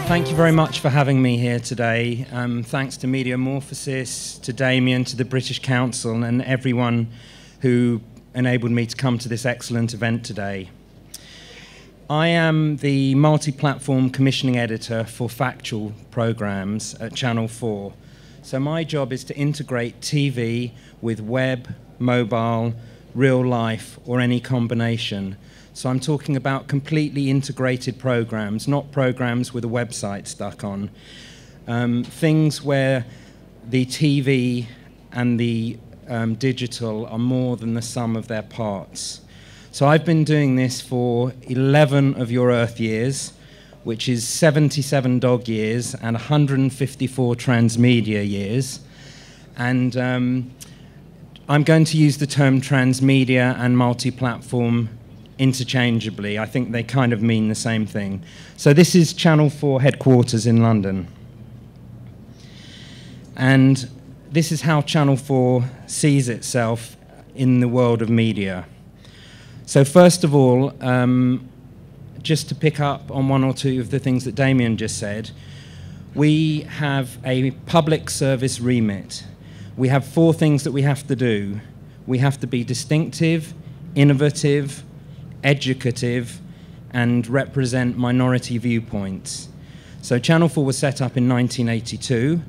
Thank you very much for having me here today. Thanks to MEDIAMORFOSIS, to Damien, to the British Council, and everyone who enabled me to come to this excellent event today. I am the multi-platform commissioning editor for factual programs at Channel 4. So my job is to integrate TV with web, mobile, real life, or any combination. So I'm talking about completely integrated programs, not programs with a website stuck on. Things where the TV and the digital are more than the sum of their parts. So I've been doing this for 11 of your Earth years, which is 77 dog years and 154 Transmedia years. And I'm going to use the term transmedia and multi-platform interchangeably. I think they kind of mean the same thing. So this is Channel 4 headquarters in London. And this is how Channel 4 sees itself in the world of media. So first of all, just to pick up on one or two of the things that Damien just said, we have a public service remit. We have 4 things that we have to do. We have to be distinctive, innovative, educative, and represent minority viewpoints. So Channel 4 was set up in 1982,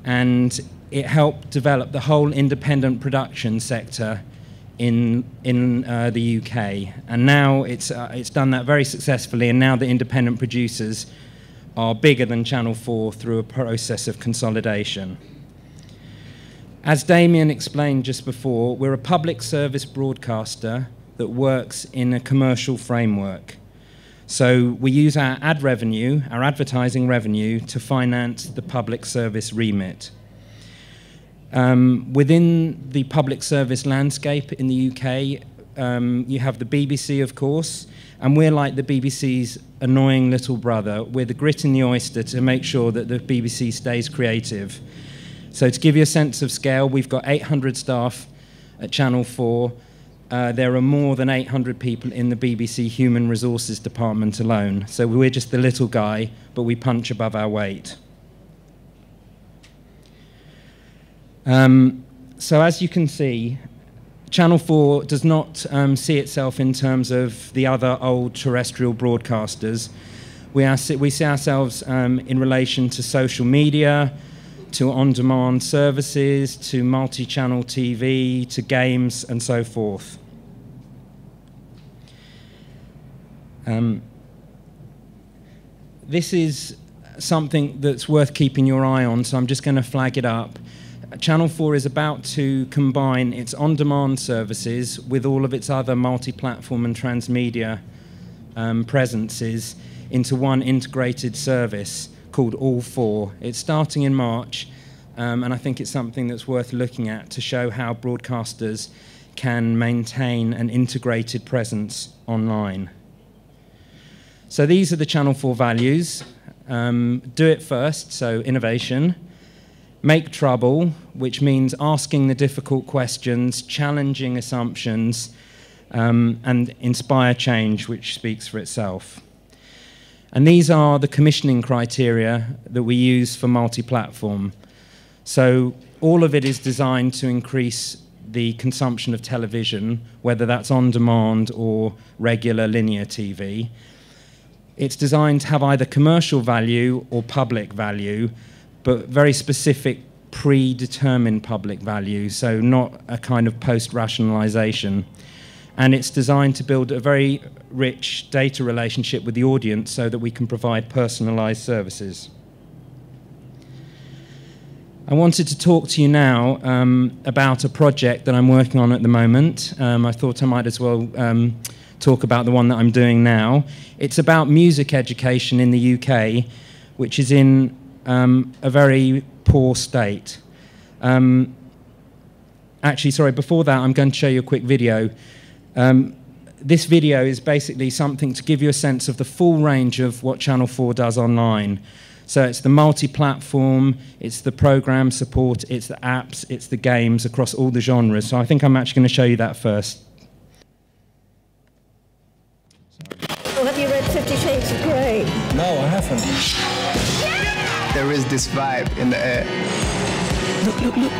and it helped develop the whole independent production sector in the UK. And now it's done that very successfully, and now the independent producers are bigger than Channel 4 through a process of consolidation. As Damien explained just before, we're a public service broadcaster that works in a commercial framework. So we use our ad revenue, our advertising revenue, to finance the public service remit. Within the public service landscape in the UK, you have the BBC, of course, and we're like the BBC's annoying little brother. We're the grit in the oyster to make sure that the BBC stays creative. So to give you a sense of scale, we've got 800 staff at Channel 4. There are more than 800 people in the BBC Human Resources Department alone. So we're just the little guy, but we punch above our weight. So as you can see, Channel 4 does not see itself in terms of the other old terrestrial broadcasters. We see ourselves in relation to social media, to on-demand services, to multi-channel TV, to games, and so forth. This is something that's worth keeping your eye on, so I'm just going to flag it up. Channel 4 is about to combine its on-demand services with all of its other multi-platform and transmedia presences into one integrated service called All 4. It's starting in March, and I think it's something that's worth looking at to show how broadcasters can maintain an integrated presence online. So these are the Channel 4 values. Do it first, so innovation. Make trouble, which means asking the difficult questions, challenging assumptions, and inspire change, which speaks for itself. And these are the commissioning criteria that we use for multi-platform. So all of it is designed to increase the consumption of television, whether that's on demand or regular linear TV. It's designed to have either commercial value or public value, but very specific predetermined public value, so not a kind of post-rationalization. And it's designed to build a very rich data relationship with the audience so that we can provide personalized services. I wanted to talk to you now about a project that I'm working on at the moment. I thought I might as well talk about the one that I'm doing now. It's about music education in the UK, which is in a very poor state. Actually, sorry, before that, I'm going to show you a quick video. This video is basically something to give you a sense of the full range of what Channel 4 does online. So it's the multi-platform, it's the program support, it's the apps, it's the games across all the genres. So I think I'm actually going to show you that first. Oh, have you read 50 Shades of great. No, I haven't. Yeah! There is this vibe in the air. Look, look, look.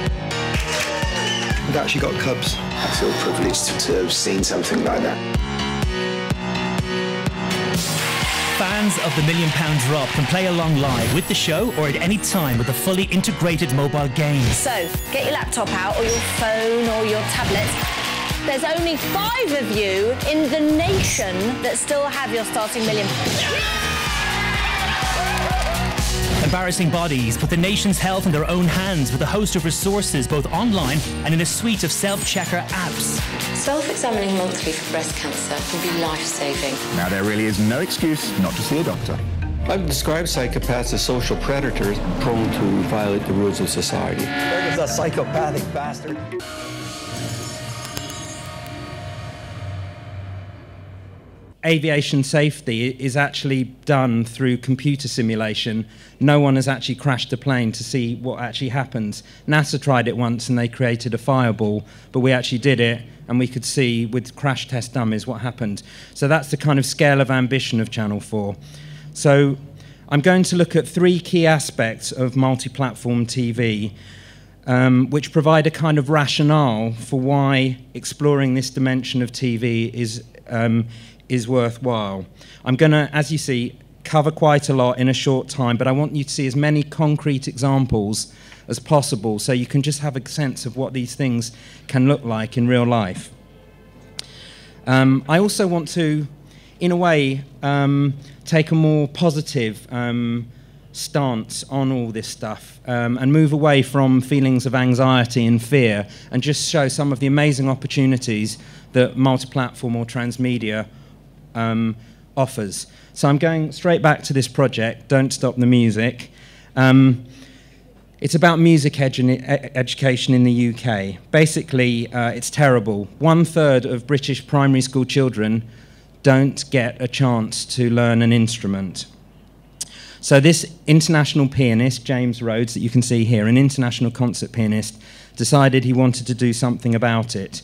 We've actually got cubs. I feel privileged to have seen something like that. Fans of the £1 Million Drop can play along live with the show or at any time with a fully integrated mobile game. So, get your laptop out or your phone or your tablet. There's only 5 of you in the nation that still have your starting £1 million. Embarrassing Bodies put the nation's health in their own hands with a host of resources both online and in a suite of self-checker apps. Self-examining monthly for breast cancer can be life-saving. Now, there really is no excuse not to see a doctor. I would describe psychopaths as social predators prone to violate the rules of society. There's a psychopathic bastard. Aviation safety is actually done through computer simulation. No one has actually crashed a plane to see what actually happens. NASA tried it once and they created a fireball, but we actually did it and we could see with crash test dummies what happened. So that's the kind of scale of ambition of Channel 4. So I'm going to look at 3 key aspects of multi-platform TV, which provide a kind of rationale for why exploring this dimension of TV is worthwhile. I'm going to, as you see, cover quite a lot in a short time, but I want you to see as many concrete examples as possible so you can just have a sense of what these things can look like in real life. I also want to, in a way, take a more positive stance on all this stuff and move away from feelings of anxiety and fear and just show some of the amazing opportunities that multi-platform or transmedia offers. So I'm going straight back to this project, Don't Stop the Music. It's about music education in the UK. Basically, it's terrible. 1/3 of British primary school children don't get a chance to learn an instrument. So this international pianist, James Rhodes, that you can see here, an international concert pianist, decided he wanted to do something about it.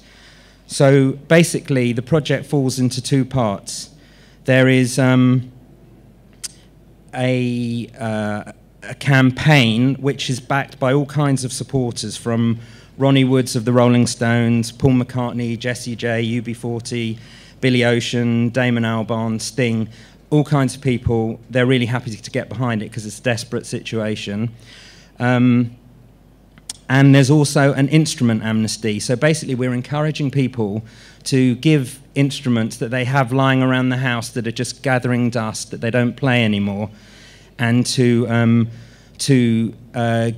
So basically, the project falls into 2 parts. There is a campaign which is backed by all kinds of supporters, from Ronnie Woods of the Rolling Stones, Paul McCartney, Jessie J, UB40, Billy Ocean, Damon Albarn, Sting, all kinds of people. They're really happy to get behind it because it's a desperate situation. And there's also an instrument amnesty. So basically we're encouraging people to give instruments that they have lying around the house that are just gathering dust, that they don't play anymore, and to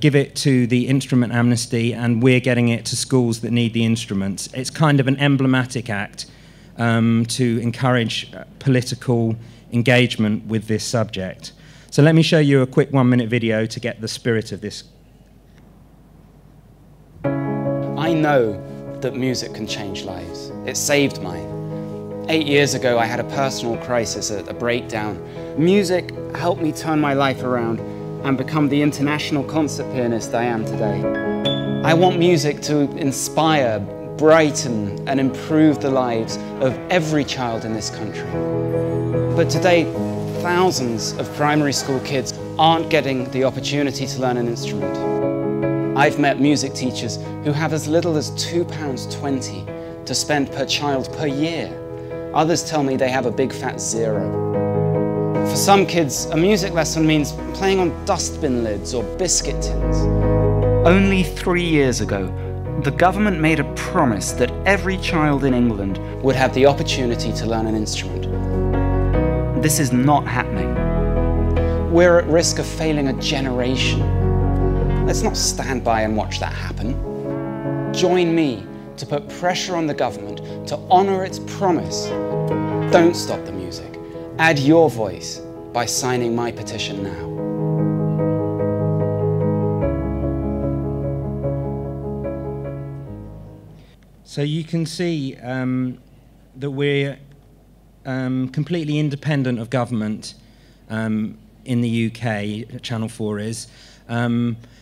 give it to the instrument amnesty, and we're getting it to schools that need the instruments. It's kind of an emblematic act to encourage political engagement with this subject. So let me show you a quick 1-minute video to get the spirit of this. I know that music can change lives. It saved mine. 8 years ago, I had a personal crisis, a breakdown. Music helped me turn my life around and become the international concert pianist I am today. I want music to inspire, brighten, and improve the lives of every child in this country. But today, thousands of primary school kids aren't getting the opportunity to learn an instrument. I've met music teachers who have as little as £2.20 to spend per child per year. Others tell me they have a big fat 0. For some kids, a music lesson means playing on dustbin lids or biscuit tins. Only 3 years ago, the government made a promise that every child in England would have the opportunity to learn an instrument. This is not happening. We're at risk of failing a generation. Let's not stand by and watch that happen. Join me to put pressure on the government to honour its promise. Don't stop the music. Add your voice by signing my petition now. So you can see that we're completely independent of government in the UK, Channel 4 is.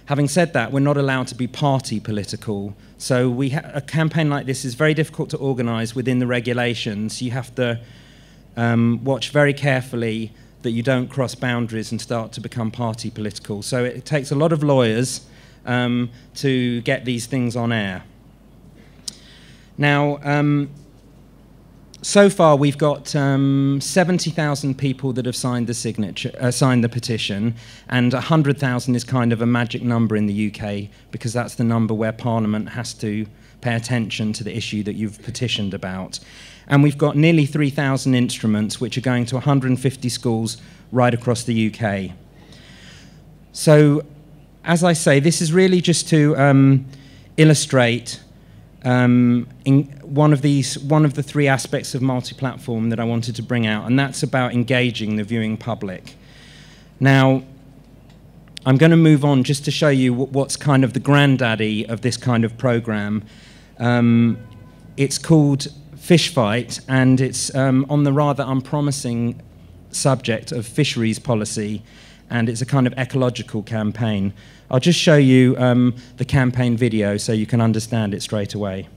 Having said that, we're not allowed to be party political. So a campaign like this is very difficult to organise within the regulations. You have to watch very carefully that you don't cross boundaries and start to become party political. So it takes a lot of lawyers to get these things on air. Now, so far we've got 70,000 people that have signed the petition, and 100,000 is kind of a magic number in the UK, because that's the number where Parliament has to pay attention to the issue that you've petitioned about. And we've got nearly 3,000 instruments which are going to 150 schools right across the UK. So, as I say, this is really just to illustrate one of the three aspects of multi-platform that I wanted to bring out, and that's about engaging the viewing public. Now, I'm going to move on just to show you what's kind of the granddaddy of this kind of program. It's called Fish Fight, and it's on the rather unpromising subject of fisheries policy, and it's a kind of ecological campaign. I'll just show you the campaign video so you can understand it straight away.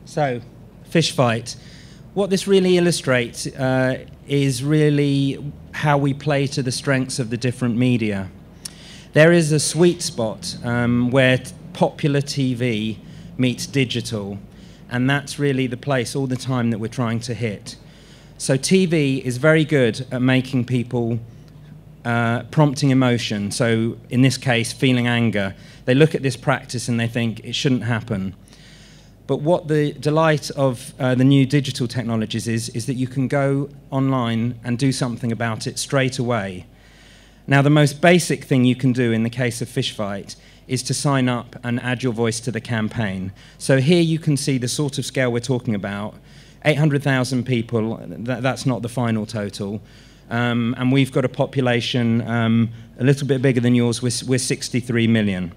So, Fish Fight. What this really illustrates is really how we play to the strengths of the different media. There is a sweet spot where popular TV meets digital, and that's really the place all the time that we're trying to hit. So TV is very good at making people prompting emotion. So in this case, feeling anger. They look at this practice and they think it shouldn't happen. But what the delight of the new digital technologies is that you can go online and do something about it straight away. Now, the most basic thing you can do in the case of Fish Fight is to sign up and add your voice to the campaign. So here you can see the sort of scale we're talking about. 800,000 people, that's not the final total. And we've got a population a little bit bigger than yours. We're 63 million.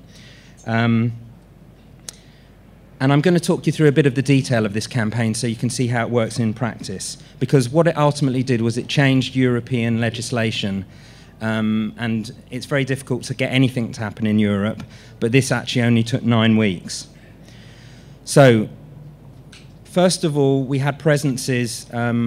And I'm going to talk you through a bit of the detail of this campaign so you can see how it works in practice. Because what it ultimately did was it changed European legislation. And it's very difficult to get anything to happen in Europe, but this actually only took 9 weeks. So, first of all, we had presences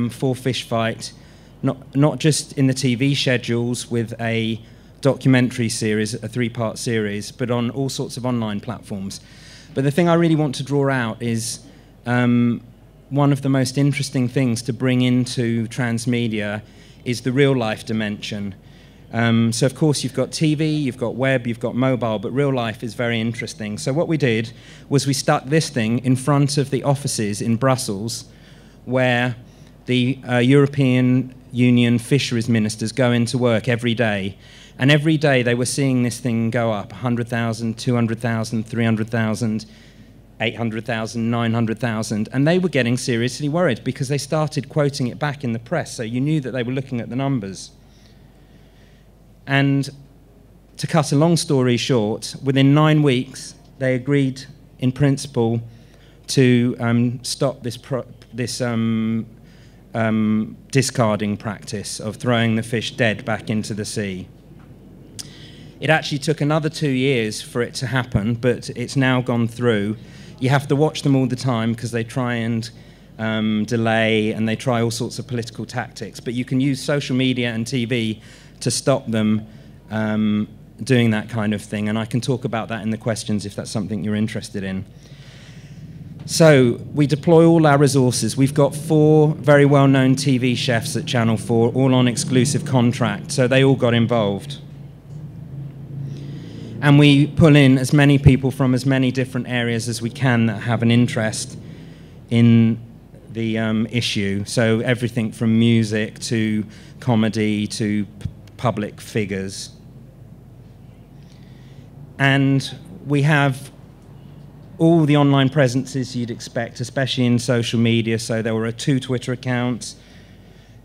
for Fish Fight, not just in the TV schedules with a documentary series, a 3-part series, but on all sorts of online platforms. But the thing I really want to draw out is one of the most interesting things to bring into Transmedia is the real-life dimension. So, of course, you've got TV, you've got web, you've got mobile, but real life is very interesting. So what we did was we stuck this thing in front of the offices in Brussels where the European Union fisheries ministers go into work every day. And every day they were seeing this thing go up, 100,000, 200,000, 300,000, 800,000, 900,000. And they were getting seriously worried because they started quoting it back in the press. So you knew that they were looking at the numbers. And to cut a long story short, within 9 weeks, they agreed in principle to stop this discarding practice of throwing the fish dead back into the sea. It actually took another 2 years for it to happen, but it's now gone through. You have to watch them all the time because they try and delay and they try all sorts of political tactics. But you can use social media and TV to stop them doing that kind of thing. And I can talk about that in the questions if that's something you're interested in. So we deploy all our resources. We've got 4 very well-known TV chefs at Channel 4, all on exclusive contract, so they all got involved. And we pull in as many people from as many different areas as we can that have an interest in the issue. So everything from music to comedy to public figures. And we have all the online presences you'd expect, especially in social media. So there were 2 Twitter accounts,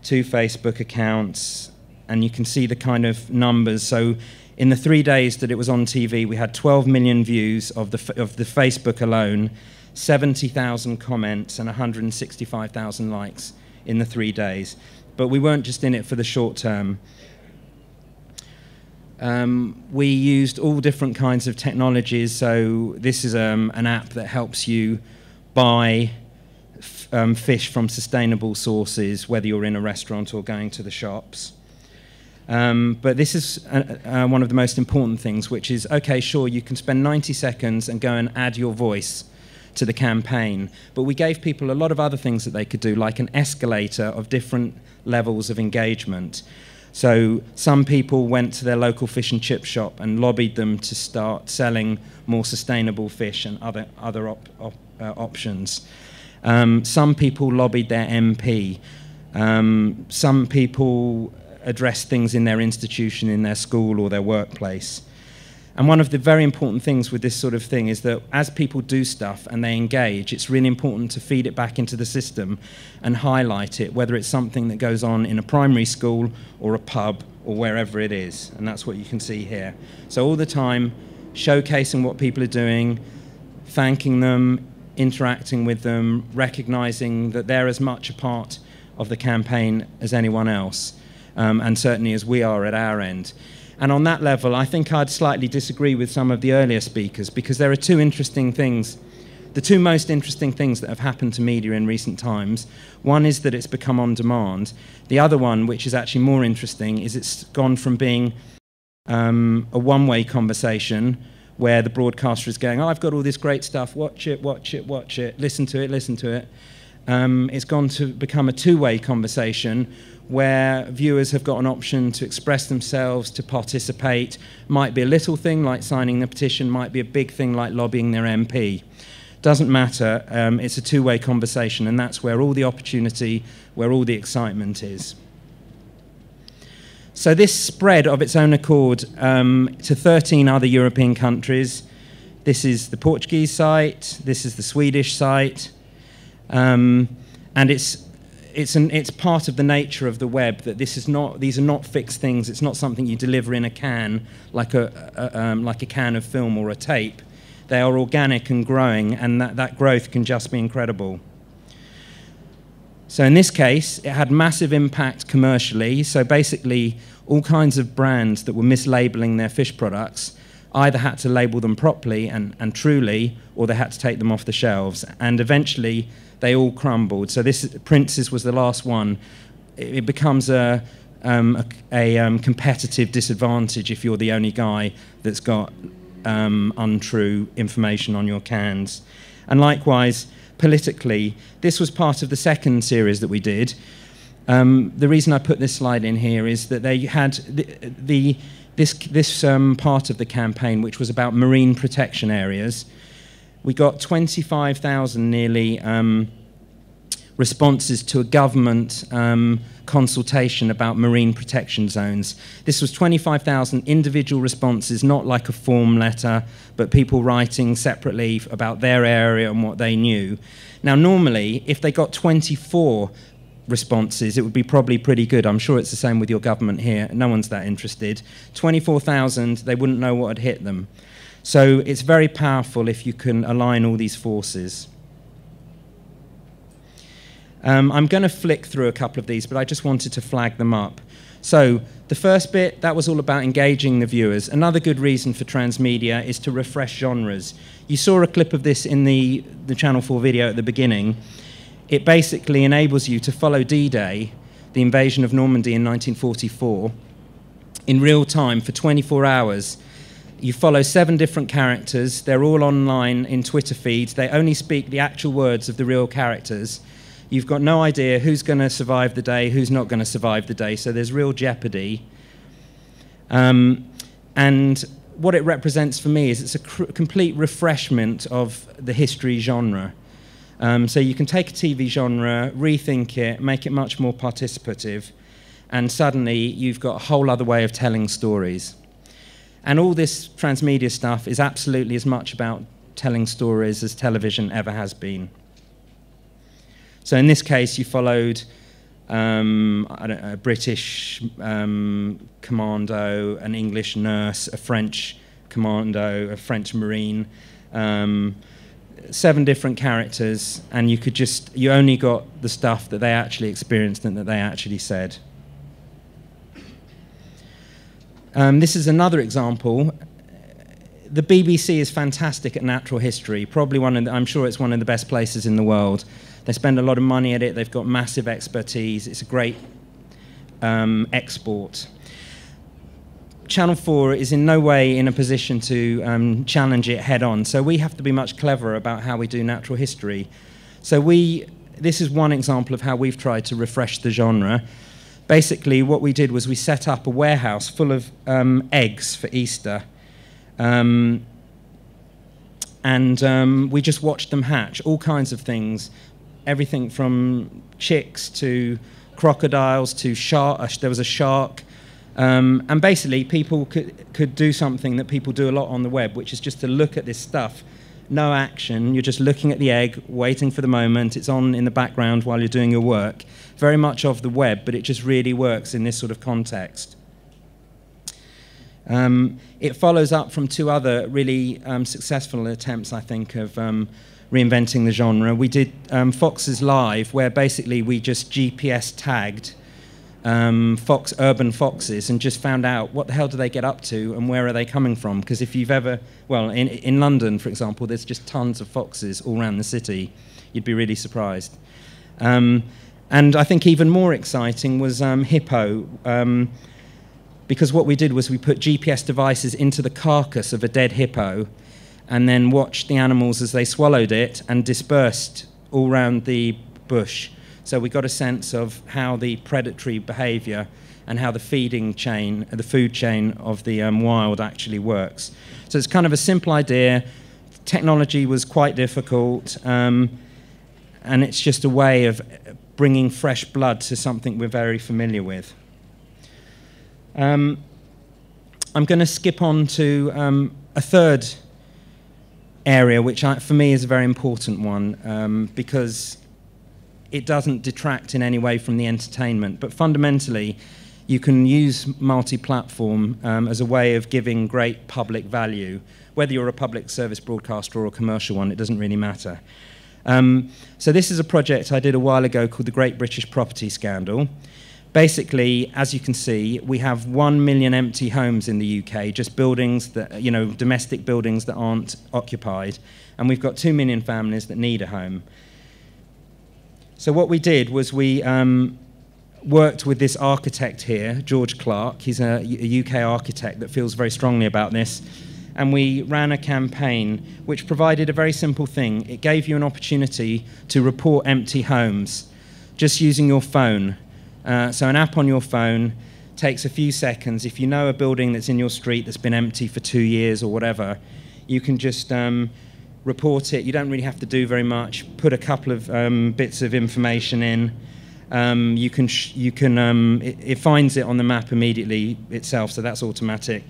2 Facebook accounts, and you can see the kind of numbers. So in the 3 days that it was on TV, we had 12 million views of the Facebook alone, 70,000 comments, and 165,000 likes in the 3 days. But we weren't just in it for the short term. We used all different kinds of technologies. So this is an app that helps you buy fish from sustainable sources, whether you're in a restaurant or going to the shops. But this is one of the most important things, which is, okay, sure, you can spend 90 seconds and go and add your voice to the campaign. But we gave people a lot of other things that they could do, like an escalator of different levels of engagement. So some people went to their local fish and chip shop and lobbied them to start selling more sustainable fish and other options. Some people lobbied their MP. Some people address things in their institution, in their school or their workplace. And one of the very important things with this sort of thing is that as people do stuff and they engage, it's really important to feed it back into the system and highlight it, whether it's something that goes on in a primary school or a pub or wherever it is. And that's what you can see here. So all the time, showcasing what people are doing, thanking them, interacting with them, recognizing that they're as much a part of the campaign as anyone else. And certainly as we are at our end. And on that level, I think I'd slightly disagree with some of the earlier speakers, because there are 2 interesting things, the 2 most interesting things that have happened to media in recent times. One is that it's become on demand. The other one, which is actually more interesting, is it's gone from being a one-way conversation where the broadcaster is going, oh, I've got all this great stuff, watch it, watch it, watch it, listen to it, listen to it. It's gone to become a 2-way conversation where viewers have got an option to express themselves, to participate. Might be a little thing like signing the petition, might be a big thing like lobbying their MP. Doesn't matter, it's a 2-way conversation, and that's where all the opportunity, where all the excitement is. So this spread of its own accord to 13 other European countries. This is the Portuguese site, this is the Swedish site, and it's part of the nature of the web that these are not fixed things. It's not something you deliver in a can, like a can of film or a tape. They are organic and growing, and that growth can just be incredible. So in this case, it had massive impact commercially. So basically, all kinds of brands that were mislabeling their fish products either had to label them properly and truly, or they had to take them off the shelves. And eventually, they all crumbled. So Prince's was the last one. It becomes a competitive disadvantage if you're the only guy that's got untrue information on your cans. And likewise, politically, this was part of the second series that we did. The reason I put this slide in here is that they had this part of the campaign, which was about marine protection areas. We got 25,000 nearly responses to a government consultation about marine protection zones. This was 25,000 individual responses, not like a form letter, but people writing separately about their area and what they knew. Now, normally, if they got 24 responses, it would be probably pretty good. I'm sure it's the same with your government here. No one's that interested. 24,000, they wouldn't know what had hit them. So it's very powerful if you can align all these forces. I'm going to flick through a couple of these, but I just wanted to flag them up. So the first bit, that was all about engaging the viewers. Another good reason for Transmedia is to refresh genres. You saw a clip of this in the Channel 4 video at the beginning. It basically enables you to follow D-Day, the invasion of Normandy in 1944, in real time for 24 hours. You follow 7 different characters. They're all online in Twitter feeds. They only speak the actual words of the real characters. You've got no idea who's going to survive the day, who's not going to survive the day, so there's real jeopardy. And what it represents for me is it's a complete refreshment of the history genre. So you can take a TV genre, rethink it, make it much more participative, and suddenly you've got a whole other way of telling stories. And all this transmedia stuff is absolutely as much about telling stories as television ever has been. So in this case, you followed a British commando, an English nurse, a French commando, a French marine, 7 different characters, and you only got the stuff that they actually experienced and that they actually said. This is another example. The BBC is fantastic at natural history, probably I'm sure it's one of the best places in the world. They spend a lot of money at it, they've got massive expertise, it's a great export. Channel 4 is in no way in a position to challenge it head on, so we have to be much cleverer about how we do natural history. So this is one example of how we've tried to refresh the genre. Basically, what we did was we set up a warehouse full of eggs for Easter, and we just watched them hatch, all kinds of things, everything from chicks to crocodiles to shark. There was a shark, and basically people could do something that people do a lot on the web, which is just to look at this stuff. No action, you're just looking at the egg, waiting for the moment, it's on in the background while you're doing your work. Very much of the web, but it just really works in this sort of context. It follows up from 2 other really successful attempts, I think, of reinventing the genre. We did Foxes Live, where basically we just GPS tagged urban foxes and just found out what the hell do they get up to and where are they coming from. Because if you've ever, well, in London, for example, there's just tons of foxes all around the city. You'd be really surprised. And I think even more exciting was hippo, because what we did was we put GPS devices into the carcass of a dead hippo and then watched the animals as they swallowed it and dispersed all around the bush. So we got a sense of how the predatory behavior and how the feeding chain, the food chain of the wild actually works. So it's kind of a simple idea. Technology was quite difficult, and it's just a way of bringing fresh blood to something we're very familiar with. I'm going to skip on to a third area, which for me is a very important one, because it doesn't detract in any way from the entertainment, but fundamentally you can use multi-platform as a way of giving great public value. Whether you're a public service broadcaster or a commercial one, it doesn't really matter. So this is a project I did a while ago called the Great British Property Scandal. Basically, as you can see, we have 1 million empty homes in the UK, just buildings that, domestic buildings that aren't occupied, and we've got 2 million families that need a home. So what we did was we worked with this architect here, George Clark. He's a UK architect that feels very strongly about this. And we ran a campaign which provided a very simple thing. It gave you an opportunity to report empty homes just using your phone. So an app on your phone takes a few seconds. If you know a building that's in your street that's been empty for 2 years or whatever, you can just report it. You don't really have to do very much. Put a couple of bits of information in. It finds it on the map immediately itself, so that's automatic.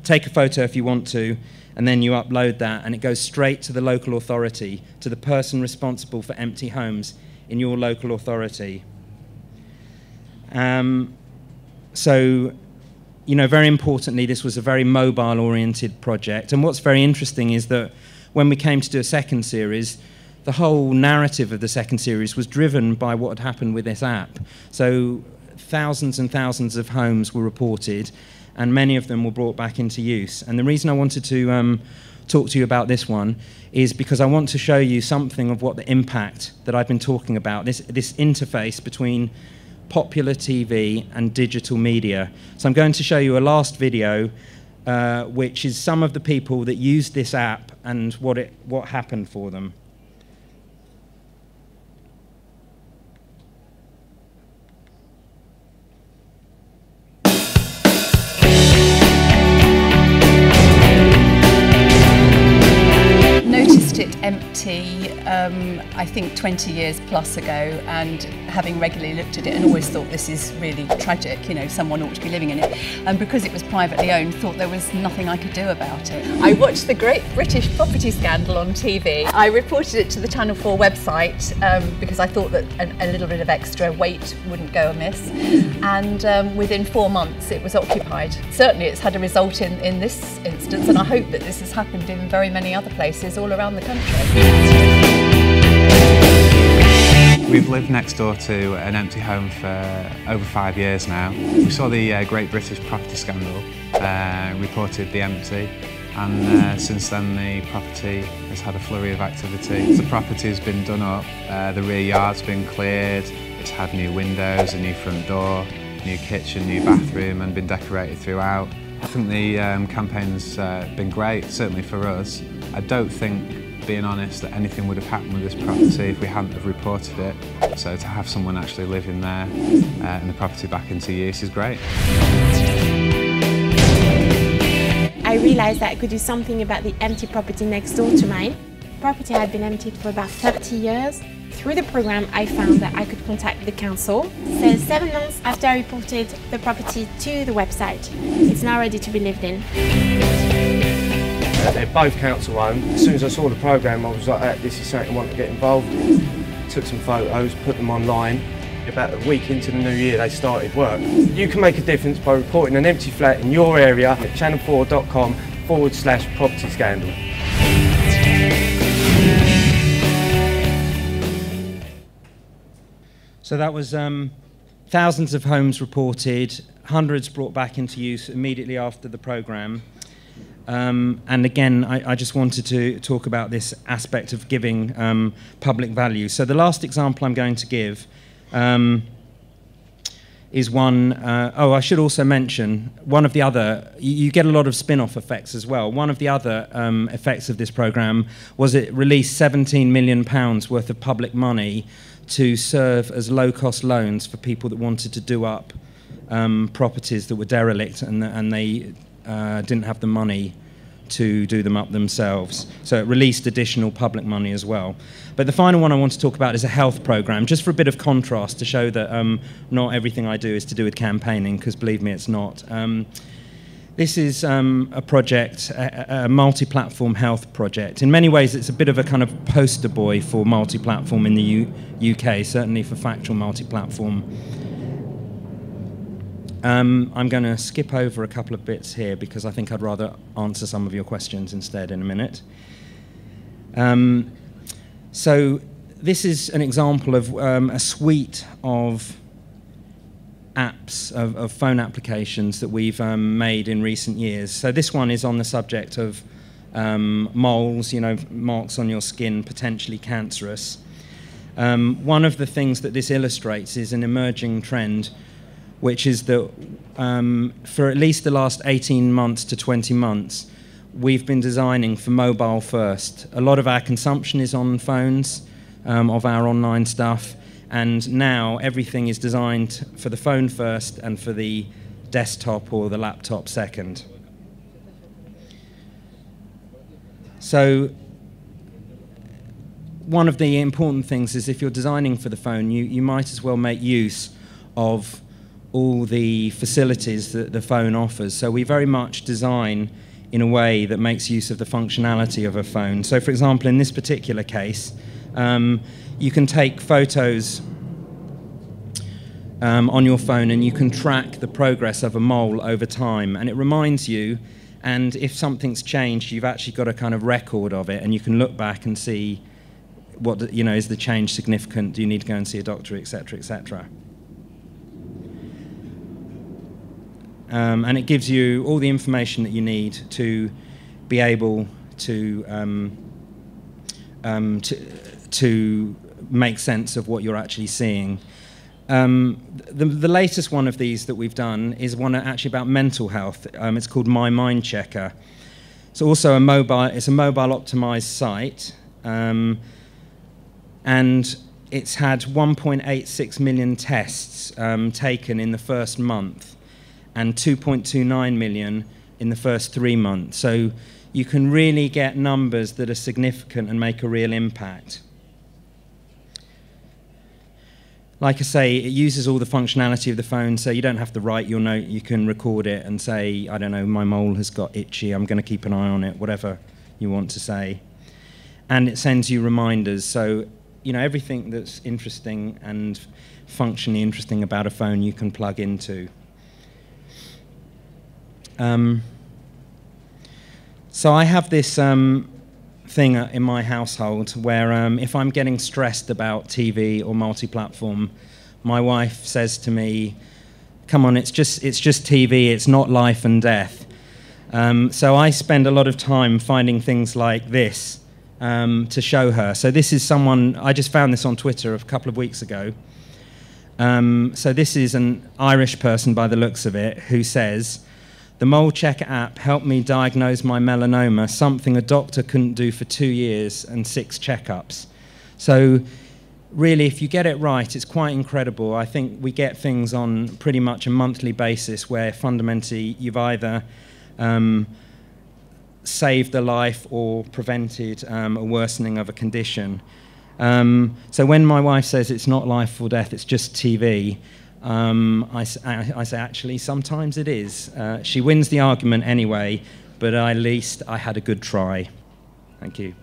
Take a photo if you want to, and then you upload that, and it goes straight to the local authority, to the person responsible for empty homes in your local authority. So, very importantly, this was a very mobile-oriented project, and what's very interesting is that when we came to do a second series, the whole narrative of the second series was driven by what had happened with this app. So thousands and thousands of homes were reported, and many of them were brought back into use. And the reason I wanted to talk to you about this one is because I want to show you something of what the impact that I've been talking about, this interface between popular TV and digital media. So I'm going to show you a last video which is some of the people that used this app and what happened for them. Noticed it empty, I think 20 years plus ago, and having regularly looked at it and always thought this is really tragic, you know, someone ought to be living in it. And because it was privately owned, thought there was nothing I could do about it. I watched the Great British Property Scandal on TV. I reported it to the Channel 4 website because I thought that a little bit of extra weight wouldn't go amiss. And within 4 months it was occupied. Certainly it's had a result in this instance, and I hope that this has happened in very many other places all around the country. We've lived next door to an empty home for over 5 years now. We saw the Great British Property Scandal, reported the empty, and since then the property has had a flurry of activity. The property has been done up, the rear yard's been cleared, it's had new windows, a new front door, new kitchen, new bathroom, and been decorated throughout. I think the campaign's been great, certainly for us. I don't think, being honest, that anything would have happened with this property if we hadn't have reported it. So to have someone actually living there and the property back into use is great. I realised that I could do something about the empty property next door to mine. The property had been emptied for about 30 years. Through the programme, I found that I could contact the council. So 7 months after I reported the property to the website, it's now ready to be lived in. They're both council owned. As soon as I saw the programme, I was like, this is something I want to get involved in. Took some photos, put them online. About a week into the new year, they started work. You can make a difference by reporting an empty flat in your area at channel4.com/property scandal. So that was thousands of homes reported, hundreds brought back into use immediately after the programme. And again, I just wanted to talk about this aspect of giving public value. So the last example I'm going to give is one, I should also mention, one of the other, you get a lot of spin-off effects as well. One of the other effects of this programme was it released £17 million worth of public money to serve as low-cost loans for people that wanted to do up properties that were derelict and they didn't have the money to do them up themselves. So it released additional public money as well. But the final one I want to talk about is a health programme, just for a bit of contrast to show that not everything I do is to do with campaigning, because believe me, it's not. This is a project, a multi-platform health project. In many ways, it's a bit of a kind of poster boy for multi-platform in the UK, certainly for factual multi-platform. I'm going to skip over a couple of bits here because I think I'd rather answer some of your questions instead in a minute. So this is an example of a suite of apps, of phone applications that we've made in recent years. So this one is on the subject of moles, you know, marks on your skin, potentially cancerous. One of the things that this illustrates is an emerging trend, which is that for at least the last 18 months to 20 months, we've been designing for mobile first. A lot of our consumption is on phones, of our online stuff, and now everything is designed for the phone first and for the desktop or the laptop second. So one of the important things is if you're designing for the phone, you might as well make use of all the facilities that the phone offers. So we very much design in a way that makes use of the functionality of a phone. So for example, in this particular case, you can take photos on your phone and you can track the progress of a mole over time, and it reminds you, and if something's changed, you've actually got a kind of record of it, and you can look back and see what, you know, is the change significant, do you need to go and see a doctor, etc., etc. And it gives you all the information that you need to be able to make sense of what you're actually seeing. The latest one of these that we've done is one actually about mental health. It's called My Mind Checker. It's also a mobile optimized site, and it's had 1.86 million tests taken in the first month, and 2.29 million in the first 3 months. So you can really get numbers that are significant and make a real impact. Like I say, it uses all the functionality of the phone, so you don't have to write your note. You can record it and say, I don't know, my mole has got itchy, I'm going to keep an eye on it, whatever you want to say. And it sends you reminders, so you know, everything that's interesting and functionally interesting about a phone you can plug into. So I have this thing in my household where if I'm getting stressed about TV or multi-platform, my wife says to me, come on, it's just TV, it's not life and death. So I spend a lot of time finding things like this to show her. So this is someone, I just found this on Twitter a couple of weeks ago. So this is an Irish person by the looks of it who says, the Mole Checker app helped me diagnose my melanoma, something a doctor couldn't do for 2 years and 6 checkups. So really, if you get it right, it's quite incredible. I think we get things on pretty much a monthly basis where fundamentally you've either saved a life or prevented a worsening of a condition. So when my wife says it's not life or death, it's just TV, I say, actually, sometimes it is. She wins the argument anyway, but at least I had a good try. Thank you.